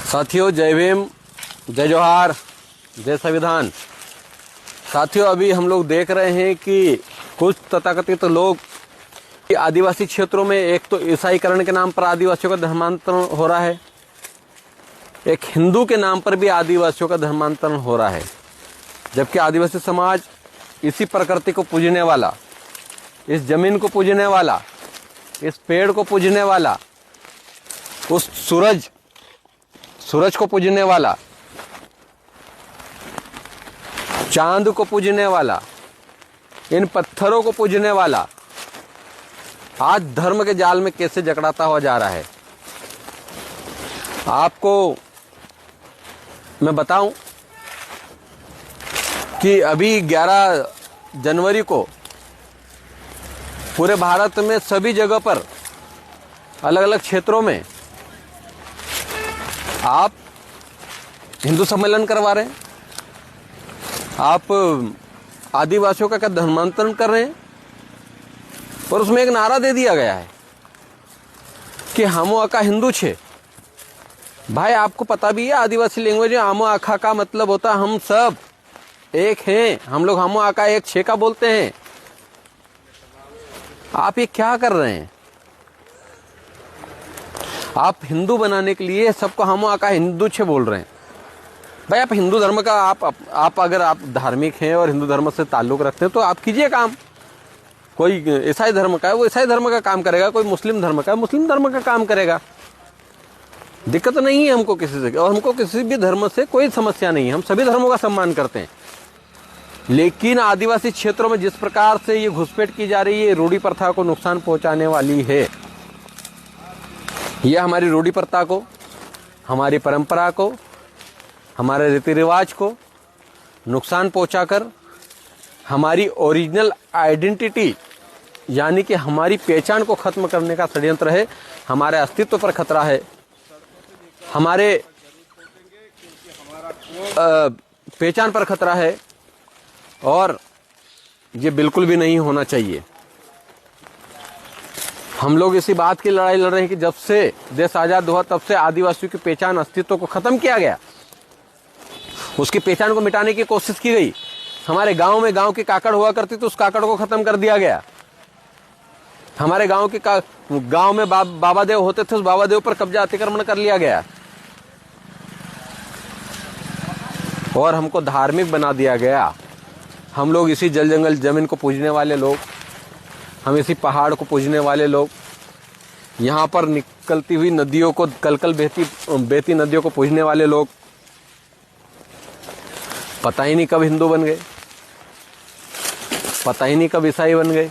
साथियों, जय भीम, जय जोहार, जय संविधान। साथियों, अभी हम लोग देख रहे हैं कि कुछ तथाकथित लोग आदिवासी क्षेत्रों में एक तो ईसाईकरण के नाम पर आदिवासियों का धर्मांतरण हो रहा है, एक हिंदू के नाम पर भी आदिवासियों का धर्मांतरण हो रहा है। जबकि आदिवासी समाज इसी प्रकृति को पूजने वाला, इस जमीन को पूजने वाला, इस पेड़ को पूजने वाला, उस सूरज को पूजने वाला, चांद को पूजने वाला, इन पत्थरों को पूजने वाला आज धर्म के जाल में कैसे जकड़ाता हुआ जा रहा है। आपको मैं बताऊं कि अभी 11 जनवरी को पूरे भारत में सभी जगह पर अलग अलग क्षेत्रों में आप हिंदू सम्मेलन करवा रहे हैं, आप आदिवासियों का क्या धर्मांतरण कर रहे हैं। और उसमें एक नारा दे दिया गया है कि हमो आका हिंदू छे। भाई, आपको पता भी है आदिवासी लैंग्वेज में हमो आका का मतलब होता है हम सब एक हैं। हम लोग हमो आका एक छे का बोलते हैं। आप ये क्या कर रहे हैं? आप हिंदू बनाने के लिए सबको हमो आका हिंदू छे बोल रहे हैं। भाई, आप हिंदू धर्म का आप अगर आप धार्मिक हैं और हिंदू धर्म से ताल्लुक रखते हैं तो आप कीजिए काम। कोई ईसाई धर्म का है वो ईसाई धर्म का काम करेगा, कोई मुस्लिम धर्म का है मुस्लिम धर्म का काम करेगा। दिक्कत नहीं है हमको किसी से, और हमको किसी भी धर्म से कोई समस्या नहीं है। हम सभी धर्मों का सम्मान करते हैं। लेकिन आदिवासी क्षेत्रों में जिस प्रकार से ये घुसपैठ की जा रही है, रूढ़ी प्रथा को नुकसान पहुंचाने वाली है। यह हमारी रूढ़ी प्रथा को, हमारी परंपरा को, हमारे रीति रिवाज को नुकसान पहुंचाकर हमारी ओरिजिनल आइडेंटिटी यानी कि हमारी पहचान को खत्म करने का षड्यंत्र है। हमारे अस्तित्व पर खतरा है, हमारे पहचान पर खतरा है, और ये बिल्कुल भी नहीं होना चाहिए। हम लोग इसी बात की लड़ाई लड़ रहे हैं कि जब से देश आजाद हुआ तब से आदिवासियों की पहचान, अस्तित्व को खत्म किया गया। उसकी पहचान को मिटाने की कोशिश की गई। हमारे गांव में गांव की काकड़ हुआ करती तो उस काकड़ को खत्म कर दिया गया। हमारे गांव में बाबा देव होते थे, उस बाबा देव पर कब्जा अतिक्रमण कर लिया गया और हमको धार्मिक बना दिया गया। हम लोग इसी जल जंगल जमीन को पूजने वाले लोग, हम इसी पहाड़ को पूजने वाले लोग, यहाँ पर निकलती हुई नदियों को, कलकल बहती नदियों को पूजने वाले लोग, पता ही नहीं कब हिंदू बन गए, पता ही नहीं कब ईसाई बन गए,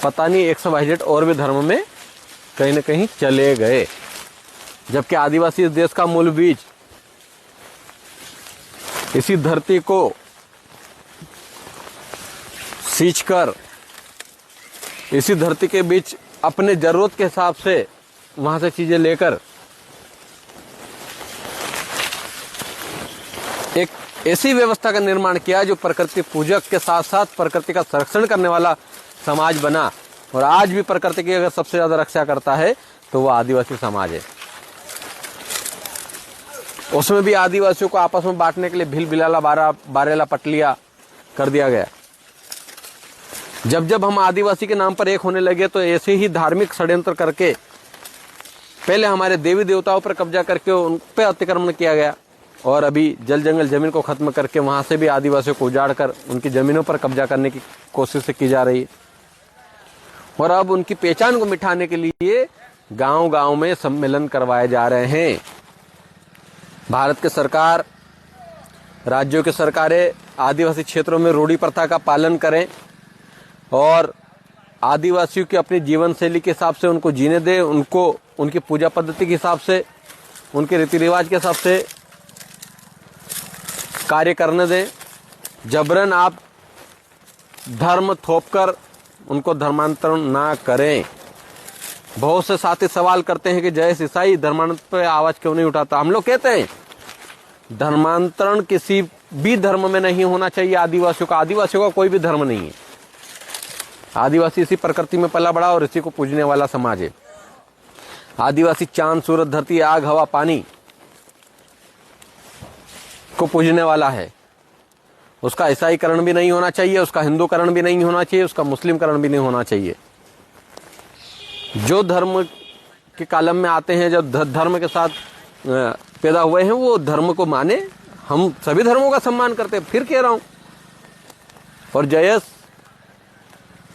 पता नहीं XYZ और भी धर्म में कहीं न कहीं चले गए। जबकि आदिवासी इस देश का मूल बीज, इसी धरती को सींचकर, इसी धरती के बीच अपने जरूरत के हिसाब से वहां से चीजें लेकर एक ऐसी व्यवस्था का निर्माण किया जो प्रकृति पूजक के साथ साथ प्रकृति का संरक्षण करने वाला समाज बना। और आज भी प्रकृति की अगर सबसे ज्यादा रक्षा करता है तो वो आदिवासी समाज है। उसमें भी आदिवासियों को आपस में बांटने के लिए भील बिलाला बारेला पटलिया कर दिया गया। जब जब हम आदिवासी के नाम पर एक होने लगे तो ऐसे ही धार्मिक षड्यंत्र करके पहले हमारे देवी देवताओं पर कब्जा करके उन पर अतिक्रमण किया गया, और अभी जल जंगल जमीन को खत्म करके वहां से भी आदिवासियों को उजाड़ कर उनकी जमीनों पर कब्जा करने की कोशिश की जा रही है। और अब उनकी पहचान को मिटाने के लिए गांव गांव में सम्मेलन करवाए जा रहे हैं। भारत की सरकार, राज्यों की सरकारें आदिवासी क्षेत्रों में रूढ़ी प्रथा का पालन करें और आदिवासियों की अपनी जीवन शैली के हिसाब से उनको जीने दें, उनको उनकी पूजा पद्धति के हिसाब से, उनके रीति रिवाज के हिसाब से कार्य करने दें। जबरन आप धर्म थोपकर उनको धर्मांतरण ना करें। बहुत से साथी सवाल करते हैं कि जयेश ईसाई धर्मांतरण पर आवाज क्यों नहीं उठाता। हम लोग कहते हैं धर्मांतरण किसी भी धर्म में नहीं होना चाहिए। आदिवासियों का कोई भी धर्म नहीं है। आदिवासी इसी प्रकृति में पला बड़ा और इसी को पूजने वाला समाज है। आदिवासी चांद सूरज धरती आग हवा पानी को पूजने वाला है। उसका ईसाईकरण भी नहीं होना चाहिए, उसका हिंदूकरण भी नहीं होना चाहिए, उसका मुस्लिमकरण भी नहीं होना चाहिए। जो धर्म के कालम में आते हैं, जब धर्म के साथ पैदा हुए हैं, वो धर्म को माने। हम सभी धर्मों का सम्मान करते हैं, फिर कह रहा हूं। और जयस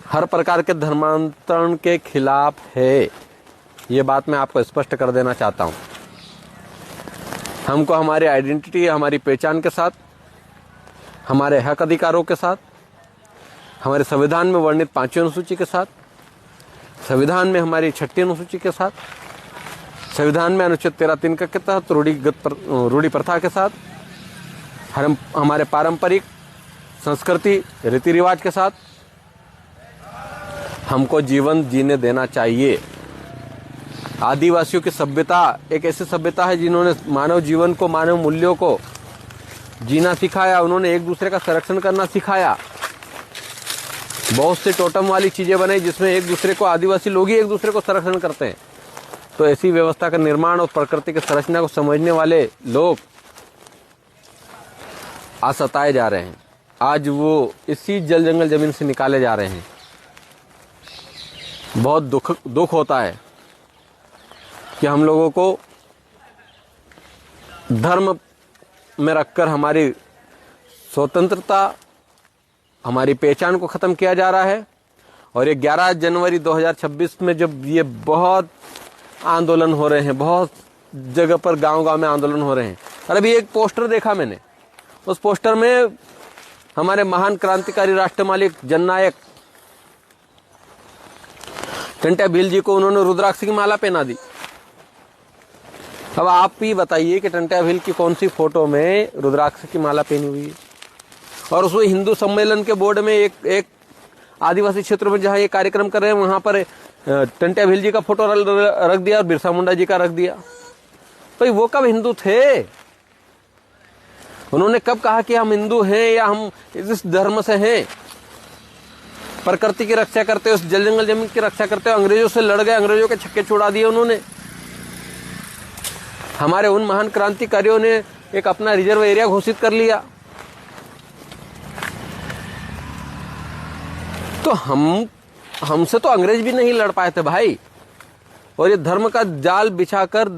हर प्रकार के धर्मांतरण के खिलाफ है, ये बात मैं आपको स्पष्ट कर देना चाहता हूं। हमको हमारी आइडेंटिटी, हमारी पहचान के साथ, हमारे हक अधिकारों के साथ, हमारे संविधान में वर्णित 5वीं अनुसूची के साथ, संविधान में हमारी 6ठी अनुसूची के साथ, संविधान में अनुच्छेद 13(3) के तहत रूढ़ी प्रथा के साथ, हमारे पारंपरिक संस्कृति रीति रिवाज के साथ हमको जीवन जीने देना चाहिए। आदिवासियों की सभ्यता एक ऐसी सभ्यता है जिन्होंने मानव जीवन को, मानव मूल्यों को जीना सिखाया। उन्होंने एक दूसरे का संरक्षण करना सिखाया। बहुत से टोटम वाली चीजें बनाई जिसमें एक दूसरे को, आदिवासी लोग ही एक दूसरे को संरक्षण करते हैं। तो ऐसी व्यवस्था का निर्माण और प्रकृति की संरचना को समझने वाले लोग आज सताए जा रहे हैं। आज वो इसी जल जंगल जमीन से निकाले जा रहे हैं। बहुत दुख होता है कि हम लोगों को धर्म में रखकर हमारी स्वतंत्रता, हमारी पहचान को खत्म किया जा रहा है। और ये 11 जनवरी 2026 में जब ये बहुत आंदोलन हो रहे हैं, बहुत जगह पर गांव-गांव में आंदोलन हो रहे हैं। और अभी एक पोस्टर देखा मैंने, उस पोस्टर में हमारे महान क्रांतिकारी राष्ट्रमालिक जननायक टंट्या भील जी को उन्होंने रुद्राक्ष की माला पहना दी। अब आप ही बताइए कि टंट्या भील की कौन सी फोटो में रुद्राक्ष की माला पहनी हुई है। और उसमें हिंदू सम्मेलन के बोर्ड में एक आदिवासी क्षेत्र में जहां ये कार्यक्रम कर रहे हैं, वहां पर टंट्या भील जी का फोटो रख दिया और बिरसा मुंडा जी का रख दिया। तो वो कब हिंदू थे? उन्होंने कब कहा कि हम हिंदू हैं या हम इस धर्म से हैं? प्रकृति की रक्षा करते, उस जल जंगल जमीन की रक्षा करते, अंग्रेजों से लड़ गए, अंग्रेजों के छक्के छुड़ा दिए उन्होंने। हमारे उन महान क्रांतिकारियों ने एक अपना रिजर्व एरिया घोषित कर लिया। तो हमसे तो अंग्रेज भी नहीं लड़ पाए थे भाई। और ये धर्म का जाल बिछाकर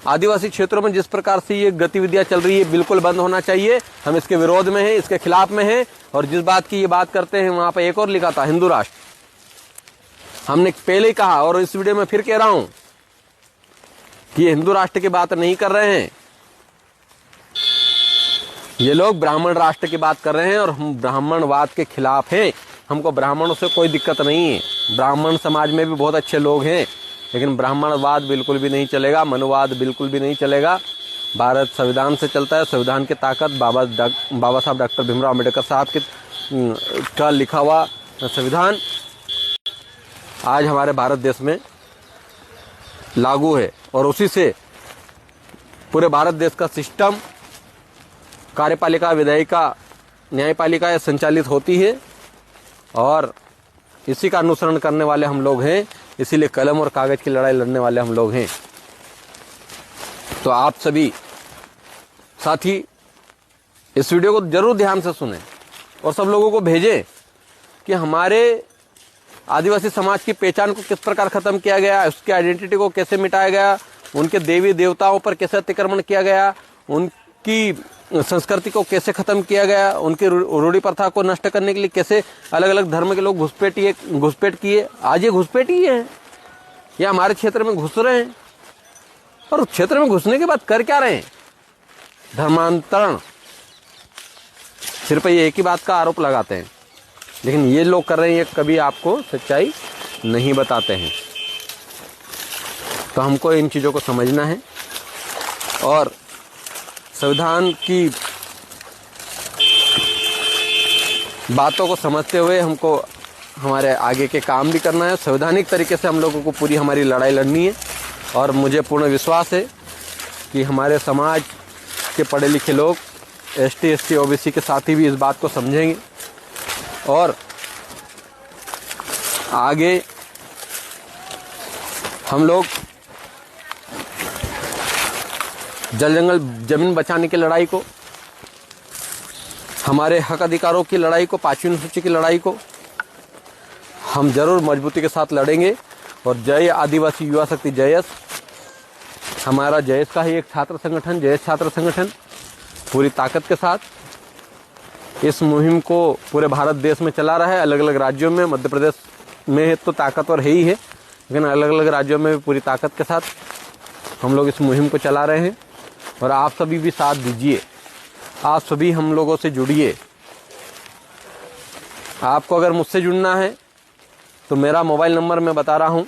आदिवासी क्षेत्रों में जिस प्रकार से ये गतिविधियां चल रही है, बिल्कुल बंद होना चाहिए। हम इसके विरोध में हैं, इसके खिलाफ में हैं। और जिस बात की ये बात करते हैं, वहां पर एक और लिखा था हिंदू राष्ट्र। हमने पहले ही कहा और इस वीडियो में फिर कह रहा हूं कि ये हिंदू राष्ट्र की बात नहीं कर रहे हैं। ये लोग ब्राह्मण राष्ट्र की बात कर रहे हैं और हम ब्राह्मणवाद के खिलाफ हैं। हमको ब्राह्मणों से कोई दिक्कत नहीं है। ब्राह्मण समाज में भी बहुत अच्छे लोग हैं, लेकिन ब्राह्मणवाद बिल्कुल भी नहीं चलेगा, मनुवाद बिल्कुल भी नहीं चलेगा। भारत संविधान से चलता है। संविधान की ताकत बाबा साहब डॉक्टर भीमराव अम्बेडकर साहब का लिखा हुआ संविधान आज हमारे भारत देश में लागू है। और उसी से पूरे भारत देश का सिस्टम, कार्यपालिका, विधायिका, न्यायपालिका संचालित होती है। और इसी का अनुसरण करने वाले हम लोग हैं। इसीलिए कलम और कागज की लड़ाई लड़ने वाले हम लोग हैं। तो आप सभी साथी इस वीडियो को जरूर ध्यान से सुनें और सब लोगों को भेजें कि हमारे आदिवासी समाज की पहचान को किस प्रकार खत्म किया गया, उसकी आइडेंटिटी को कैसे मिटाया गया, उनके देवी देवताओं पर कैसे अतिक्रमण किया गया, उनकी संस्कृति को कैसे खत्म किया गया, उनकी रूढ़ी प्रथा को नष्ट करने के लिए कैसे अलग अलग धर्म के लोग घुसपैठ किए। आज ये घुसपैठ ही है, ये हमारे क्षेत्र में घुस रहे हैं। और उस क्षेत्र में घुसने के बाद कर क्या रहे हैं? धर्मांतरण। सिर पर ये एक ही बात का आरोप लगाते हैं, लेकिन ये लोग कर रहे हैं, ये कभी आपको सच्चाई नहीं बताते हैं। तो हमको इन चीज़ों को समझना है और संविधान की बातों को समझते हुए हमको हमारे आगे के काम भी करना है। संवैधानिक तरीके से हम लोगों को पूरी हमारी लड़ाई लड़नी है। और मुझे पूर्ण विश्वास है कि हमारे समाज के पढ़े लिखे लोग ST, SC, OBC के साथी भी इस बात को समझेंगे और आगे हम लोग जल जंगल जमीन बचाने की लड़ाई को, हमारे हक अधिकारों की लड़ाई को, 5वीं अनुसूची की लड़ाई को हम जरूर मजबूती के साथ लड़ेंगे। और जय आदिवासी युवा शक्ति जयस, हमारा जयस का ही एक छात्र संगठन, जयस छात्र संगठन पूरी ताकत के साथ इस मुहिम को पूरे भारत देश में चला रहा है। अलग अलग राज्यों में, मध्य प्रदेश में तो ताकतवर है ही है, लेकिन अलग अलग राज्यों में भी पूरी ताकत के साथ हम लोग इस मुहिम को चला रहे हैं। और आप सभी भी साथ दीजिए, आप सभी हम लोगों से जुड़िए। आपको अगर मुझसे जुड़ना है तो मेरा मोबाइल नंबर मैं बता रहा हूँ,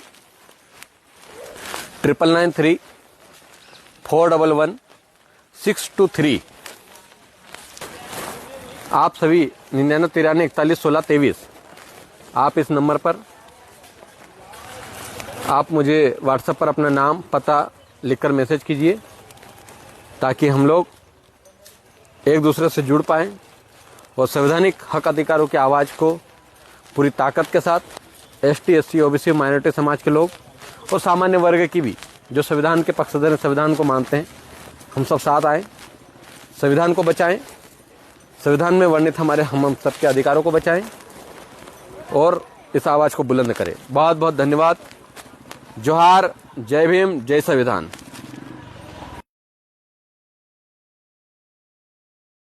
9993-411-623। आप सभी 9993-411623 आप इस नंबर पर आप मुझे व्हाट्सएप पर अपना नाम पता लिखकर मैसेज कीजिए, ताकि हम लोग एक दूसरे से जुड़ पाएं और संवैधानिक हक अधिकारों की आवाज़ को पूरी ताकत के साथ ST SC OBC माइनॉरिटी समाज के लोग और सामान्य वर्ग की भी जो संविधान के पक्षधर हैं, संविधान को मानते हैं, हम सब साथ आएँ, संविधान को बचाएं, संविधान में वर्णित हमारे हम सबके अधिकारों को बचाएं और इस आवाज़ को बुलंद करें। बहुत बहुत धन्यवाद। जोहार, जय भीम, जय संविधान।